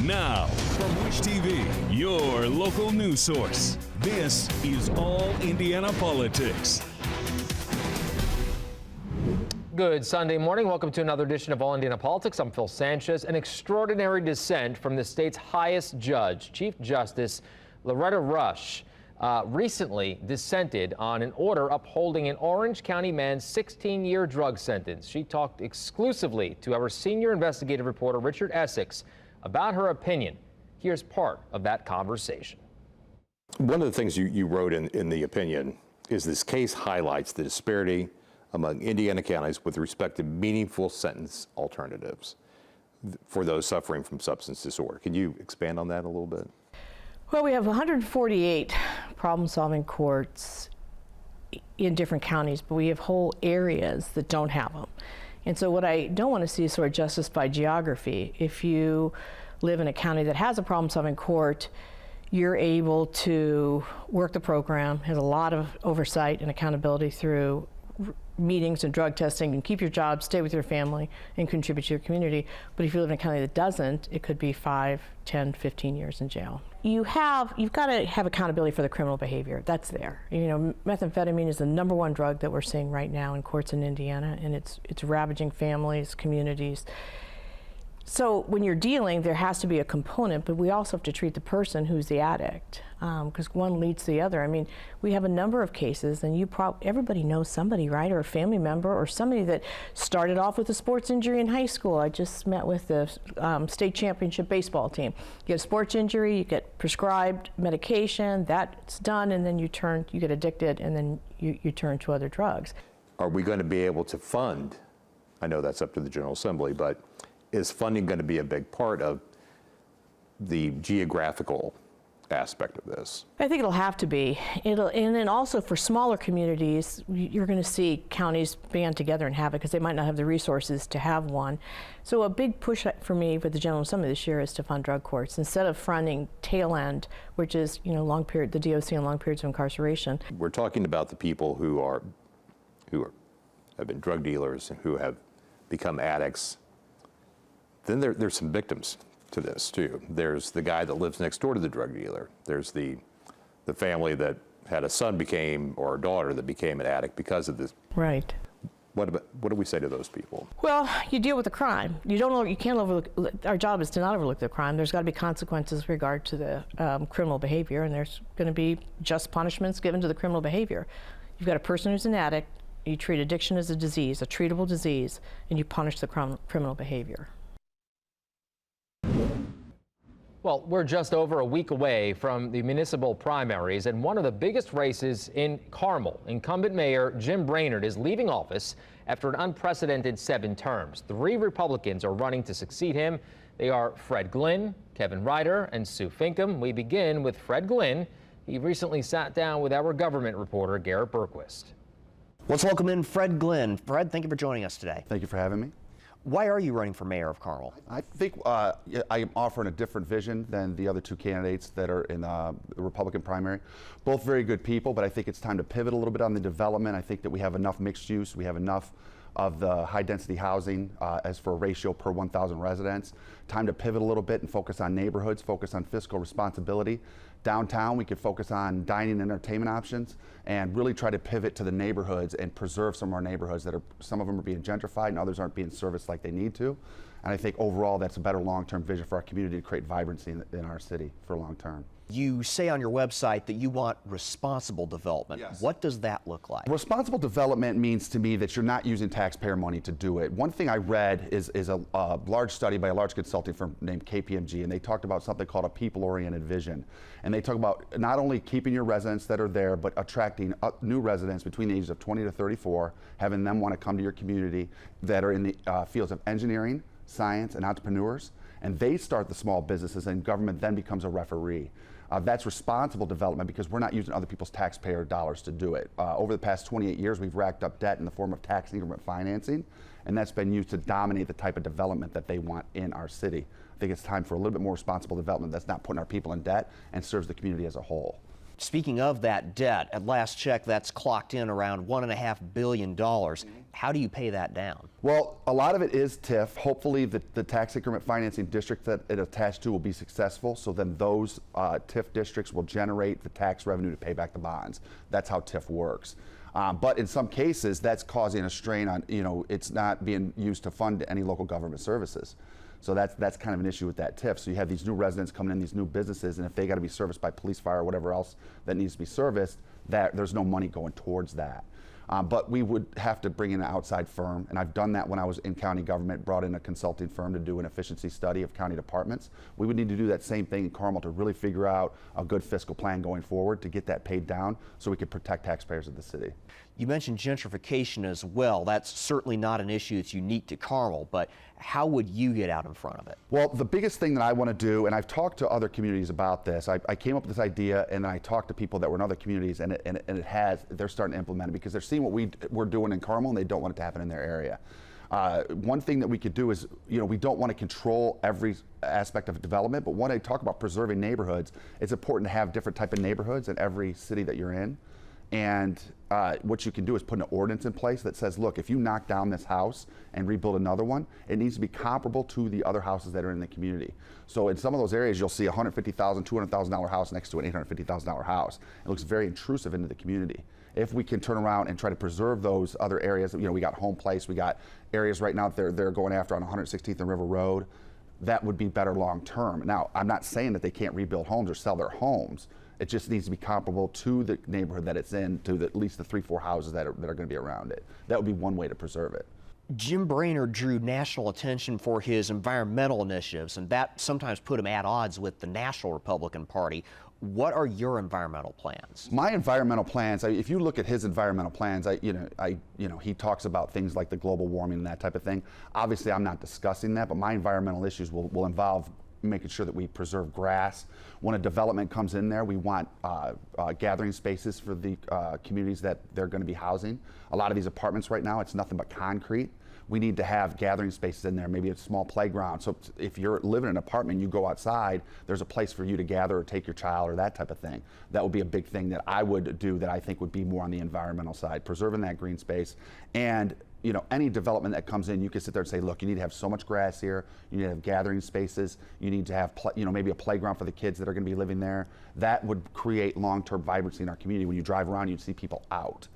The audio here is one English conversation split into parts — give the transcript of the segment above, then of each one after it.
Now, from Wish TV, your local news source, this is All Indiana Politics. Good Sunday morning. Welcome to another edition of All Indiana Politics. I'm Phil Sanchez. An extraordinary dissent from the state's highest judge, Chief Justice Loretta Rush, recently dissented on an order upholding an Orange County man's 16-year drug sentence. She talked exclusively to our senior investigative reporter, Richard Essex, about her opinion. Here's part of that conversation. One of the things you wrote in the opinion is this case highlights the disparity among Indiana counties with respect to meaningful sentence alternatives for those suffering from substance disorder. Can you expand on that a little bit? Well, we have 148 problem-solving courts in different counties, but we have whole areas that don't have them. And so what I don't want to see is sort of justice by geography. If you live in a county that has a problem-solving court, you're able to work the program, has a lot of oversight and accountability through meetings and drug testing, and keep your job, stay with your family, and contribute to your community. But if you live in a county that doesn't, it could be 5, 10, 15 years in jail. You've got to have accountability for the criminal behavior. That's there. You know, methamphetamine is the #1 drug that we're seeing right now in courts in Indiana, and it's ravaging families, communities. So when you're dealing, there has to be a component, but we also have to treat the person who's the addict, because one leads to the other. I mean, we have a number of cases, and everybody knows somebody, right, or a family member, or somebody that started off with a sports injury in high school. I just met with the state championship baseball team. You get a sports injury, you get prescribed medication, that's done, and then you get addicted, and then you turn to other drugs. Are we going to be able to fund, I know that's up to the General Assembly, but is funding going to be a big part of the geographical aspect of this? I think it'll have to be. And then also for smaller communities, you're going to see counties band together and have it because they might not have the resources to have one. So a big push for me with the General Assembly this year is to fund drug courts instead of funding tail end, which is the DOC and long periods of incarceration. We're talking about the people who have been drug dealers and who have become addicts. Then there's some victims to this too. There's the guy that lives next door to the drug dealer. There's the family that had a son or a daughter that became an addict because of this. Right. What do we say to those people? Well, you deal with the crime. You can't overlook. Our job is to not overlook the crime. There's got to be consequences with regard to the criminal behavior, and there's going to be just punishments given to the criminal behavior. You've got a person who's an addict. You treat addiction as a disease, a treatable disease, and you punish the criminal behavior. Well, we're just over a week away from the municipal primaries, and one of the biggest races in Carmel. Incumbent Mayor Jim Brainerd is leaving office after an unprecedented 7 terms. 3 Republicans are running to succeed him. They are Fred Glynn, Kevin Ryder, and Sue Finkum. We begin with Fred Glynn. He recently sat down with our government reporter, Garrett Berquist. Let's welcome in Fred Glynn. Fred, thank you for joining us today. Thank you for having me. Why are you running for mayor of Carmel? I think I'm offering a different vision than the other 2 candidates that are in the Republican primary. Both very good people, but I think it's time to pivot a little bit on the development. I think that we have enough mixed use. We have enough of the high density housing as for a ratio per 1,000 residents. Time to pivot a little bit and focus on neighborhoods, focus on fiscal responsibility. Downtown, we could focus on dining and entertainment options and really try to pivot to the neighborhoods and preserve some of our neighborhoods that some of them are being gentrified and others aren't being serviced like they need to. And I think overall that's a better long-term vision for our community to create vibrancy in our city for long term. You say on your website that you want responsible development. Yes. What does that look like? Responsible development means to me that you're not using taxpayer money to do it. One thing I read is a large study by a large consulting firm named KPMG, and they talked about something called a people-oriented vision. And they talk about not only keeping your residents that are there, but attracting new residents between the ages of 20 to 34, having them want to come to your community that are in the fields of engineering, science, and entrepreneurs. And they start the small businesses, and government then becomes a referee. That's responsible development because we're not using other people's taxpayer dollars to do it. Over the past 28 years, we've racked up debt in the form of tax increment financing, and that's been used to dominate the type of development that they want in our city. I think it's time for a little bit more responsible development that's not putting our people in debt and serves the community as a whole. Speaking of that debt, at last check, that's clocked in around $1.5 billion. How do you pay that down? Well, a lot of it is TIF. Hopefully the tax increment financing district that it attached to will be successful, so then those TIF districts will generate the tax revenue to pay back the bonds. That's how TIF works. But in some cases, that's causing a strain on, it's not being used to fund any local government services. So that's kind of an issue with that TIF. So you have these new residents coming in, these new businesses, and if they got to be serviced by police, fire, or whatever else that needs to be serviced, there's no money going towards that. But we would have to bring in an outside firm, and I've done that when I was in county government, brought in a consulting firm to do an efficiency study of county departments. We would need to do that same thing in Carmel to really figure out a good fiscal plan going forward to get that paid down so we could protect taxpayers of the city. You mentioned gentrification as well. That's certainly not an issue that's unique to Carmel, but how would you get out in front of it? Well, the biggest thing that I want to do, and I've talked to other communities about this, I came up with this idea and then I talked to people that were in other communities, and they're starting to implement it because they're seeing what we're doing in Carmel and they don't want it to happen in their area. One thing that we could do is, we don't want to control every aspect of development, but when I talk about preserving neighborhoods, it's important to have different type of neighborhoods in every city that you're in. And what you can do is put an ordinance in place that says, look, if you knock down this house and rebuild another one, it needs to be comparable to the other houses that are in the community. So in some of those areas, you'll see a $150,000, $200,000 house next to an $850,000 house. It looks very intrusive into the community. If we can turn around and try to preserve those other areas, we got Home Place, we got areas right now that they're going after on 116th and River Road, that would be better long term. Now, I'm not saying that they can't rebuild homes or sell their homes. It just needs to be comparable to the neighborhood that it's in, to at least the 3-4 houses that are going to be around it. That would be one way to preserve it. Jim Brainerd drew national attention for his environmental initiatives, and that sometimes put him at odds with the National Republican Party. What are your environmental plans? My environmental plans, if you look at his environmental plans, he talks about things like the global warming and that type of thing. Obviously, I'm not discussing that, but my environmental issues will involve making sure that we preserve grass. When a development comes in there, we want gathering spaces for the communities that they're going to be housing. A lot of these apartments right now, it's nothing but concrete. We need to have gathering spaces in there, maybe a small playground. So if you're living in an apartment and you go outside, there's a place for you to gather or take your child or that type of thing. That would be a big thing that I would do that I think would be more on the environmental side, preserving that green space. And any development that comes in, you can sit there and say, look, you need to have so much grass here, you need to have gathering spaces, you need to have maybe a playground for the kids that are going to be living there. That would create long-term vibrancy in our community. When you drive around, you'd see people out.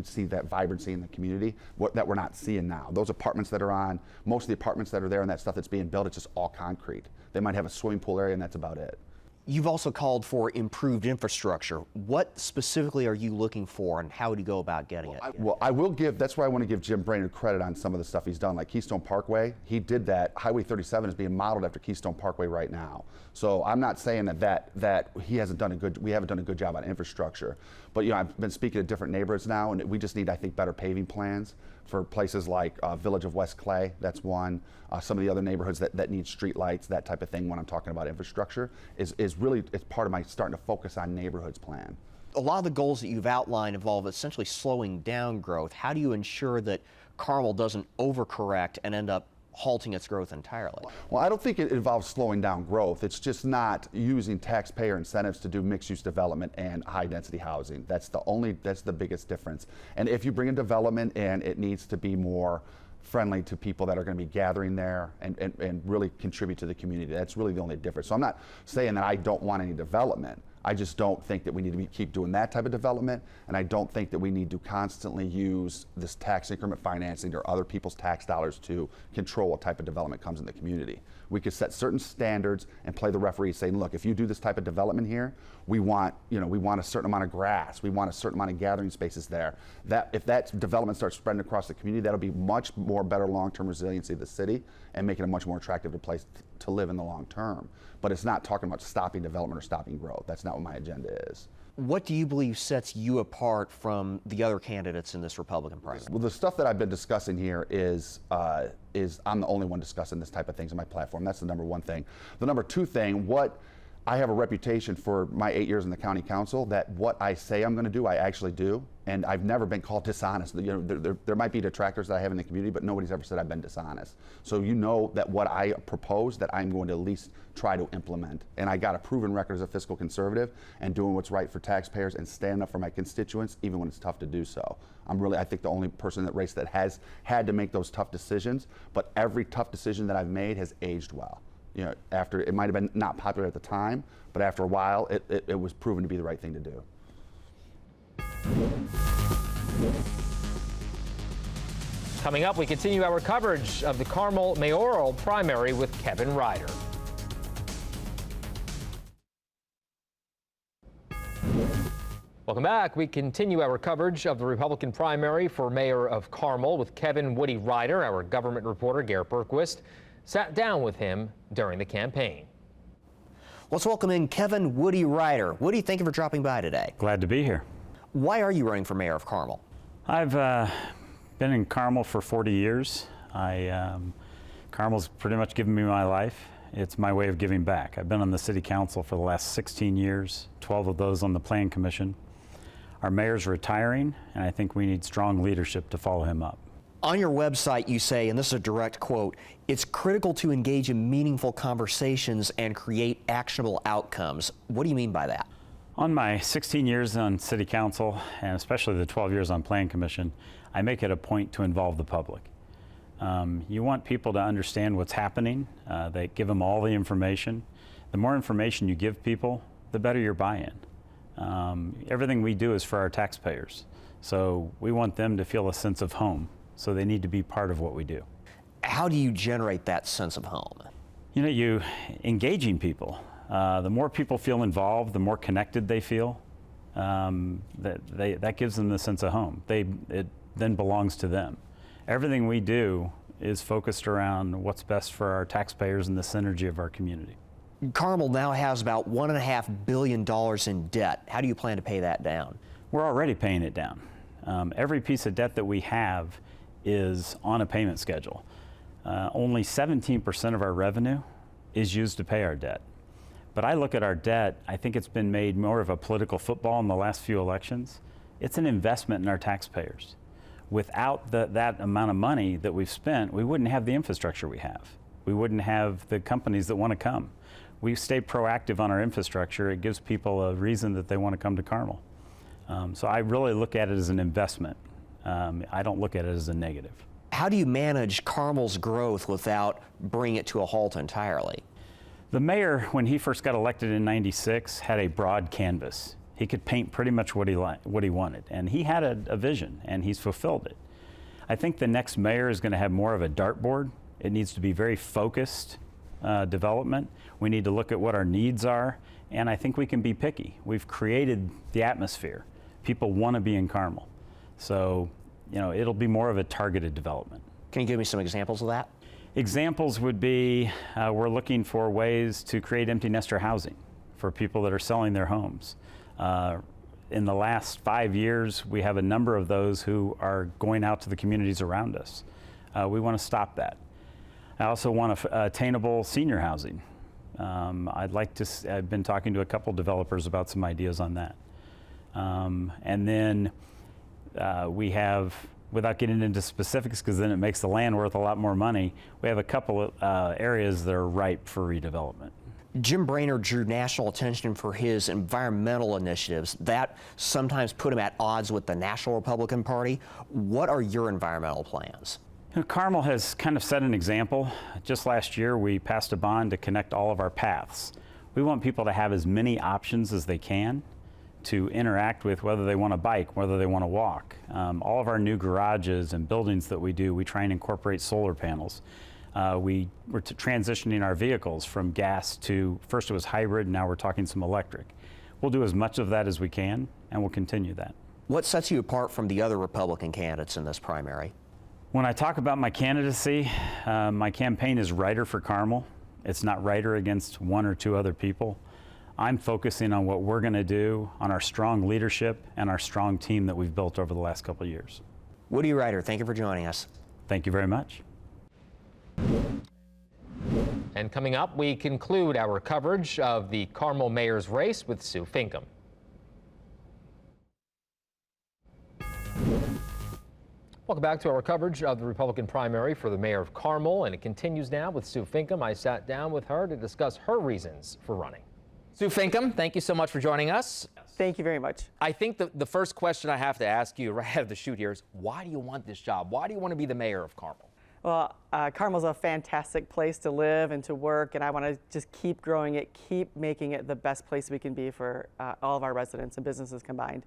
See that vibrancy in the community that we're not seeing now. Those apartments that are on, most of the apartments that are there and that stuff that's being built, it's just all concrete. They might have a swimming pool area and that's about it. You've also called for improved infrastructure. What specifically are you looking for, and how would you go about getting it? That's where I want to give Jim Brainerd credit on some of the stuff he's done, like Keystone Parkway. He did that. Highway 37 is being modeled after Keystone Parkway right now. So I'm not saying that we haven't done a good job on infrastructure. But I've been speaking to different neighborhoods now, and we just need, I think, better paving plans for places like Village of West Clay. That's one. Some of the other neighborhoods that need street lights, that type of thing. When I'm talking about infrastructure, is really, it's part of my starting to focus on neighborhoods plan. A lot of the goals that you've outlined involve essentially slowing down growth. How do you ensure that Carmel doesn't overcorrect and end up halting its growth entirely? Well, I don't think it involves slowing down growth. It's just not using taxpayer incentives to do mixed-use development and high-density housing. That's the biggest difference. And if you bring in development, and it needs to be more friendly to people that are going to be gathering there and really contribute to the community. That's really the only difference. So I'm not saying that I don't want any development. I just don't think that we need to keep doing that type of development, and I don't think that we need to constantly use this tax increment financing or other people's tax dollars to control what type of development comes in the community. We could set certain standards and play the referee, saying, look, if you do this type of development here, we want a certain amount of grass, we want a certain amount of gathering spaces there. That if that development starts spreading across the community, that'll be much more better long-term resiliency of the city and make it a much more attractive place to live in the long term. But it's not talking about stopping development or stopping growth. That's not what my agenda is. What do you believe sets you apart from the other candidates in this Republican primary? Well, the stuff that I've been discussing here is I'm the only one discussing this type of things in my platform. That's the number one thing. The number two thing, what I have a reputation for my 8 years in the county council that what I say I'm going to do, I actually do. And I've never been called dishonest. You know, there might be detractors that I have in the community, but nobody's ever said I've been dishonest. So you know that what I propose, that I'm going to at least try to implement. And I got a proven record as a fiscal conservative and doing what's right for taxpayers and standing up for my constituents, even when it's tough to do so. I think the only person in that race that has had to make those tough decisions, but every tough decision that I've made has aged well. You know, after it might have been not popular at the time, but after a while, it was proven to be the right thing to do. Coming up, we continue our coverage of the Carmel mayoral primary with Kevin Ryder. Welcome back. We continue our coverage of the Republican primary for mayor of Carmel with Kevin Woody Ryder. Our government reporter, Garrett Berquist, sat down with him during the campaign. Let's welcome in Kevin Woody Ryder. Woody, thank you for dropping by today. Glad to be here. Why are you running for mayor of Carmel? I've been in Carmel for 40 years. Carmel's pretty much given me my life. It's my way of giving back. I've been on the city council for the last 16 years, 12 of those on the plan commission. Our mayor's retiring, and I think we need strong leadership to follow him up. On your website, you say, and this is a direct quote, it's critical to engage in meaningful conversations and create actionable outcomes. What do you mean by that? On my 16 years on city council, and especially the 12 years on plan commission, I make it a point to involve the public. You want people to understand what's happening. They give them all the information. The more information you give people, the better your buy-in. Everything we do is for our taxpayers. So we want them to feel a sense of home. So they need to be part of what we do. How do you generate that sense of home? You know, you engaging people. The more people feel involved, the more connected they feel. That gives them the sense of home. It then belongs to them. Everything we do is focused around what's best for our taxpayers and the synergy of our community. Carmel now has about $1.5 billion in debt. How do you plan to pay that down? We're already paying it down. Every piece of debt that we have is on a payment schedule. Only 17% of our revenue is used to pay our debt. But I look at our debt, I think it's been made more of a political football in the last few elections. It's an investment in our taxpayers. Without that amount of money that we've spent, we wouldn't have the infrastructure we have. We wouldn't have the companies that want to come. We stay proactive on our infrastructure. It gives people a reason that they want to come to Carmel. So I really look at it as an investment. I don't look at it as a negative. How do you manage Carmel's growth without bringing it to a halt entirely? The mayor, when he first got elected in '96, had a broad canvas. He could paint pretty much what he wanted, and he had a vision, and he's fulfilled it. I think the next mayor is going to have more of a dartboard. It needs to be very focused development. We need to look at what our needs are, and I think we can be picky. We've created the atmosphere. People want to be in Carmel. So, you know, it'll be more of a targeted development. Can you give me some examples of that? Examples would be we're looking for ways to create empty nester housing for people that are selling their homes. In the last 5 years, we have a number of those who are going out to the communities around us. We want to stop that. I also want attainable senior housing. I've been talking to a couple developers about some ideas on that. And then we have, without getting into specifics because then it makes the land worth a lot more money, we have a couple of areas that are ripe for redevelopment. Jim Brainerd drew national attention for his environmental initiatives. That sometimes put him at odds with the National Republican Party. What are your environmental plans? You know, Carmel has kind of set an example. Just last year, we passed a bond to connect all of our paths. We want people to have as many options as they can to interact with, whether they want to bike, whether they want to walk. All of our new garages and buildings that we do, we try and incorporate solar panels. We're transitioning our vehicles from gas to, first it was hybrid, now we're talking some electric. We'll do as much of that as we can, and we'll continue that. What sets you apart from the other Republican candidates in this primary? When I talk about my candidacy, my campaign is Ryder for Carmel. It's not Ryder against one or two other people. I'm focusing on what we're going to do, on our strong leadership and our strong team that we've built over the last couple of years. Woody Ryder, thank you for joining us. Thank you very much. And coming up, we conclude our coverage of the Carmel mayor's race with Sue Finkum. Welcome back to our coverage of the Republican primary for the mayor of Carmel, and it continues now with Sue Finkum. I sat down with her to discuss her reasons for running. Sue Finkum, thank you so much for joining us. Thank you very much. I think the first question I have to ask you right out of the chute here is, why do you want this job? Why do you want to be the mayor of Carmel? Well, Carmel's a fantastic place to live and to work, and I want to just keep growing it, keep making it the best place we can be for all of our residents and businesses combined.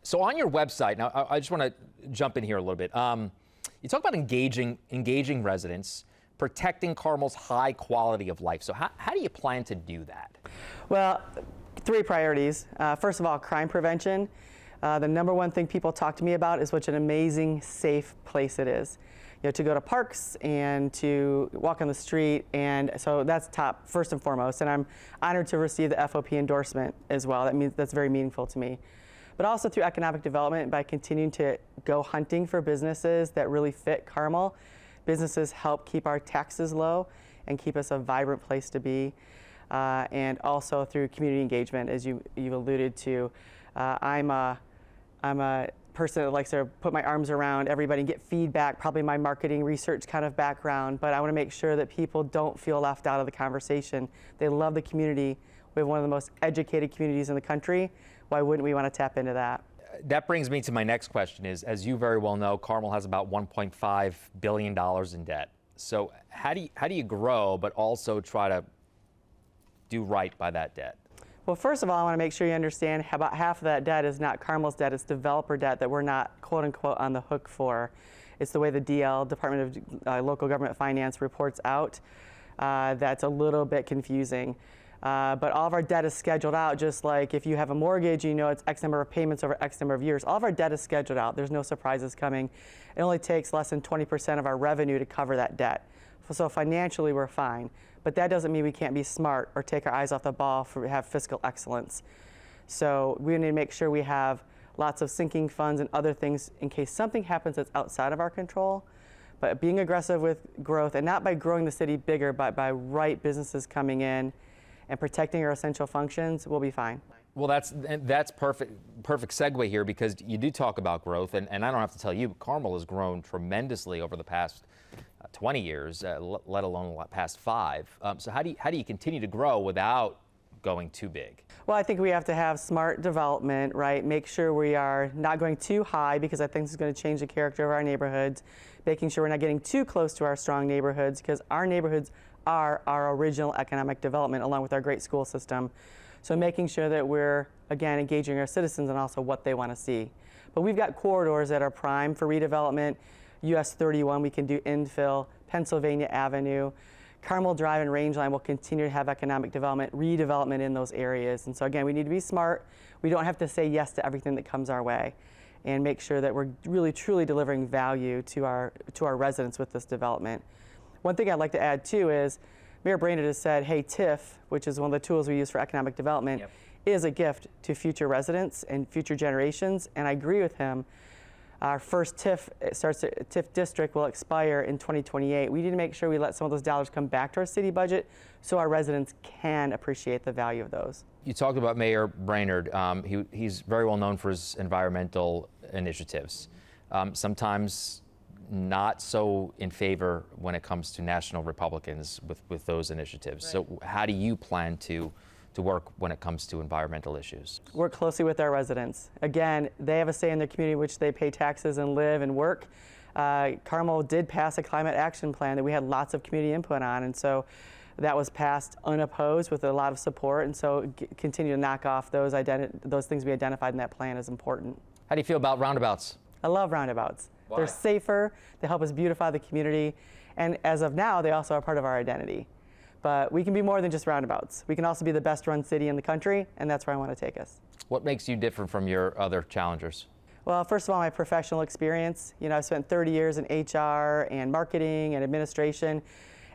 So on your website, now I just want to jump in here a little bit. You talk about engaging residents, protecting Carmel's high quality of life. So how do you plan to do that? Well, 3 priorities. First of all, crime prevention. The #1 thing people talk to me about is what an amazing, safe place it is. You know, to go to parks and to walk on the street, and so that's top, first and foremost. And I'm honored to receive the FOP endorsement as well. That means that's very meaningful to me. But also through economic development, by continuing to go hunting for businesses that really fit Carmel. Businesses help keep our taxes low and keep us a vibrant place to be. And also through community engagement, as you've alluded to. I'm a person that likes to put my arms around everybody and get feedback, probably my marketing research kind of background, but I want to make sure that people don't feel left out of the conversation. They love the community. We have one of the most educated communities in the country. Why wouldn't we want to tap into that? That brings me to my next question is, as you very well know, Carmel has about $1.5 billion in debt. So how do you grow, but also try to do right by that debt? Well, first of all, I want to make sure you understand about half of that debt is not Carmel's debt, it's developer debt that we're not, quote unquote, on the hook for. It's the way the DL, Department of Local Government Finance, reports out. That's a little bit confusing. But all of our debt is scheduled out, just like if you have a mortgage, you know it's X number of payments over X number of years. All of our debt is scheduled out. There's no surprises coming. It only takes less than 20% of our revenue to cover that debt. So financially, we're fine. But that doesn't mean we can't be smart or take our eyes off the ball for have fiscal excellence. So we need to make sure we have lots of sinking funds and other things in case something happens that's outside of our control. But being aggressive with growth, and not by growing the city bigger, but by right businesses coming in and protecting our essential functions, we'll be fine. Well, that's perfect segue here, because you do talk about growth, and I don't have to tell you, Carmel has grown tremendously over the past 20 years, let alone the past 5. So how do you continue to grow without going too big? Well, I think we have to have smart development, right? Make sure we are not going too high, because I think this is going to change the character of our neighborhoods. Making sure we're not getting too close to our strong neighborhoods, because our neighborhoods are our original economic development, along with our great school system. So making sure that we're, again, engaging our citizens and also what they want to see. But we've got corridors that are prime for redevelopment. US 31, we can do infill. Pennsylvania Avenue. Carmel Drive and Range Line will continue to have economic development, redevelopment in those areas. And so again, we need to be smart. We don't have to say yes to everything that comes our way, and make sure that we're really, truly delivering value to our residents with this development. One thing I'd like to add too is Mayor Brainerd has said, hey, TIF, which is one of the tools we use for economic development, is a gift to future residents and future generations, and I agree with him. Our first TIF district will expire in 2028. We need to make sure we let some of those dollars come back to our city budget so our residents can appreciate the value of those. You talked about Mayor Brainerd. He's very well known for his environmental initiatives. Sometimes not so in favor when it comes to national Republicans with those initiatives. Right. So how do you plan to work when it comes to environmental issues? Work closely with our residents. Again, they have a say in their community, which they pay taxes and live and work. Carmel did pass a climate action plan that we had lots of community input on, and so that was passed unopposed with a lot of support, and so continue to knock off those things we identified in that plan is important. How do you feel about roundabouts? I love roundabouts. Why? They're safer, they help us beautify the community, and as of now, they also are part of our identity. But we can be more than just roundabouts. We can also be the best run city in the country, and that's where I want to take us. What makes you different from your other challengers? Well, first of all, my professional experience. You know, I've spent 30 years in HR and marketing and administration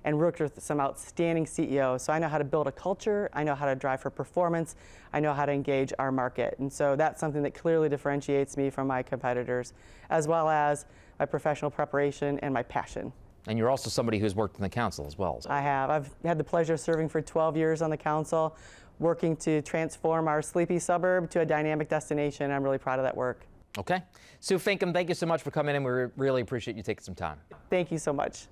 and worked with some outstanding CEOs. So I know how to build a culture, I know how to drive for performance, I know how to engage our market. And so that's something that clearly differentiates me from my competitors, as well as my professional preparation and my passion. And you're also somebody who's worked in the council as well. I have. I've had the pleasure of serving for 12 years on the council, working to transform our sleepy suburb to a dynamic destination. I'm really proud of that work. Okay. Sue Finkum, thank you so much for coming in. We really appreciate you taking some time. Thank you so much.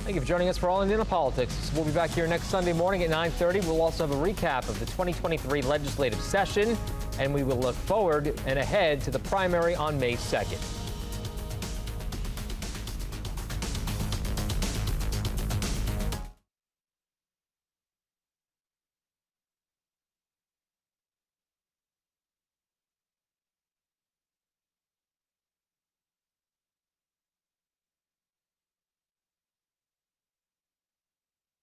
Thank you for joining us for All Indiana Politics. We'll be back here next Sunday morning at 9:30. We'll also have a recap of the 2023 legislative session, and we will look forward and ahead to the primary on May 2nd.